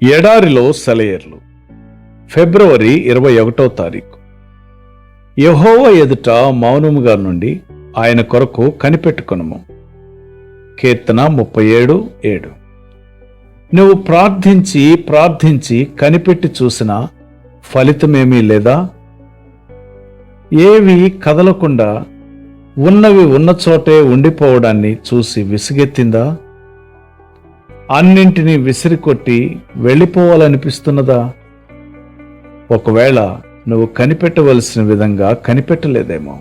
ఎడారిలో సెలయేర్లు. ఫిబ్రవరి 21వ తారీఖు. యెహోవా ఎదుట మౌనముగా నుండి ఆయన కొరకు కనిపెట్టుకొనుము. కీర్తన 37:7. నువ్వు ప్రార్థించి ప్రార్థించి కనిపెట్టి చూసినా ఫలితమేమీ లేదా? ఏవి కదలకుండా ఉన్నవి ఉన్న చోటే ఉండిపోవడాన్ని చూసి విసుగెత్తిందా? అన్నింటినీ విసిరికొట్టి వెళ్ళిపోవాలనిపిస్తున్నదా? ఒకవేళ నువ్వు కనిపెట్టవలసిన విధంగా కనిపెట్టలేదేమో.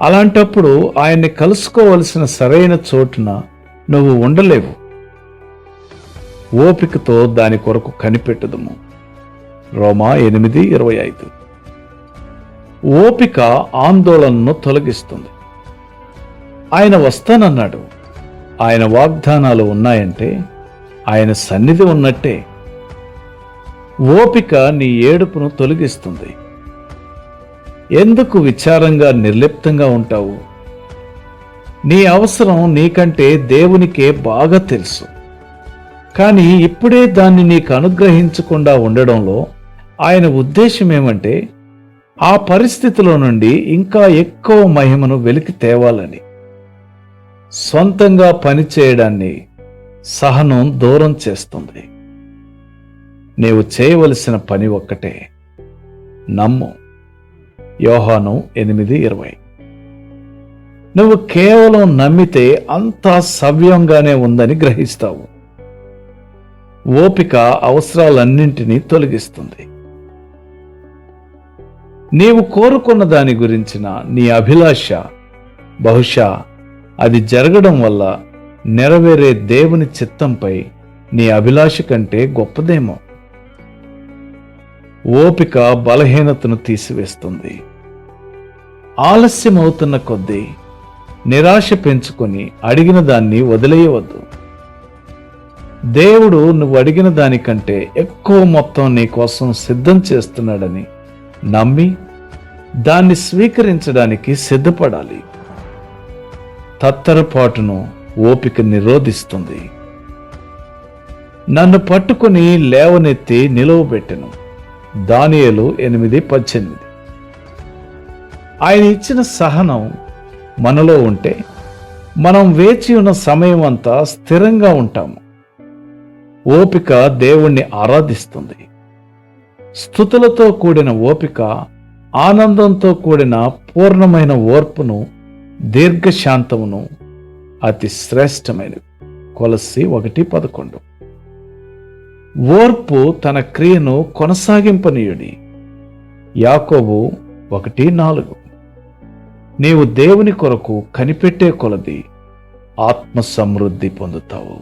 అలాంటప్పుడు ఆయన్ని కలుసుకోవలసిన సరైన చోటున నువ్వు ఉండలేవు. ఓపికతో దాని కొరకు కనిపెట్టుదుము. రోమా 8:25. ఓపిక ఆందోళనను తొలగిస్తుంది. ఆయన వస్తానన్నాడు. ఆయన వాగ్దానాలు ఉన్నాయంటే ఆయన సన్నిధి ఉన్నట్టే. ఓపిక నీ ఏడుపును తొలగిస్తుంది. ఎందుకు విచారంగా నిర్లిప్తంగా ఉంటావు? నీ అవసరం నీకంటే దేవునికే బాగా తెలుసు. కానీ ఇప్పుడే దాన్ని నీకు అనుగ్రహించకుండా ఉండడంలో ఆయన ఉద్దేశం ఏమంటే ఆ పరిస్థితిలో నుండి ఇంకా ఎక్కువ మహిమను వెలికి తేవాలని. సొంతంగా పనిచేయడాన్ని సహనం దూరం చేస్తుంది. నీవు చేయవలసిన పని ఒక్కటే, నమ్ము. యోహాను 8:20. నువ్వు కేవలం నమ్మితే అంతా సవ్యంగానే ఉందని గ్రహిస్తావు. ఓపిక అవసరాలన్నింటినీ తొలగిస్తుంది. నీవు కోరుకున్న దాని గురించిన నీ అభిలాష బహుశా అది జరగడం వల్ల నెరవేరే దేవుని చిత్తంపై నీ అభిలాష కంటే గొప్పదేమో. ఓపిక బలహీనతను తీసివేస్తుంది. ఆలస్యమవుతున్న కొద్దీ నిరాశ పెంచుకొని అడిగిన దాన్ని వదిలేయవద్దు. దేవుడు నువ్వు అడిగిన దానికంటే ఎక్కువ మొత్తం నీ కోసం సిద్ధం చేస్తున్నాడని నమ్మి దాన్ని స్వీకరించడానికి సిద్ధపడాలి. తత్తరపాటును ఓపిక నిరోధిస్తుంది. నన్ను పట్టుకుని లేవనెత్తి నిలువబెట్టెను. దానియేలు 8:18. ఆయన ఇచ్చిన సహనం మనలో ఉంటే మనం వేచి ఉన్న సమయం అంతా స్థిరంగా ఉంటాము. ఓపిక దేవుణ్ణి ఆరాధిస్తుంది. స్తుతులతో కూడిన ఓపిక ఆనందంతో కూడిన పూర్ణమైన ఓర్పును, దీర్ఘశాంతమును అతి శ్రేష్టమైనది. కొలస్సీ 1:11. ఓర్పు తన క్రియను కొనసాగింపనీయుడి. యాకోబు 1:4. నీవు దేవుని కొరకు కనిపెట్టే కొలది ఆత్మ సమృద్ధి పొందుతావు.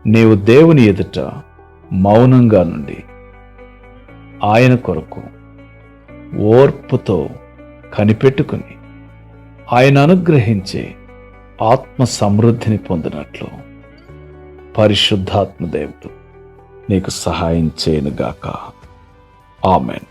నీవు దేవుని ఎదుట మౌనంగా నుండి ఆయన కొరకు ఓర్పుతో కనిపెట్టుకుని ఆయన అనుగ్రహించే ఆత్మ సమృద్ధిని పొందినట్లు పరిశుద్ధాత్మ దేవుడు నీకు సహాయం చేయనుగాక. ఆమెన్.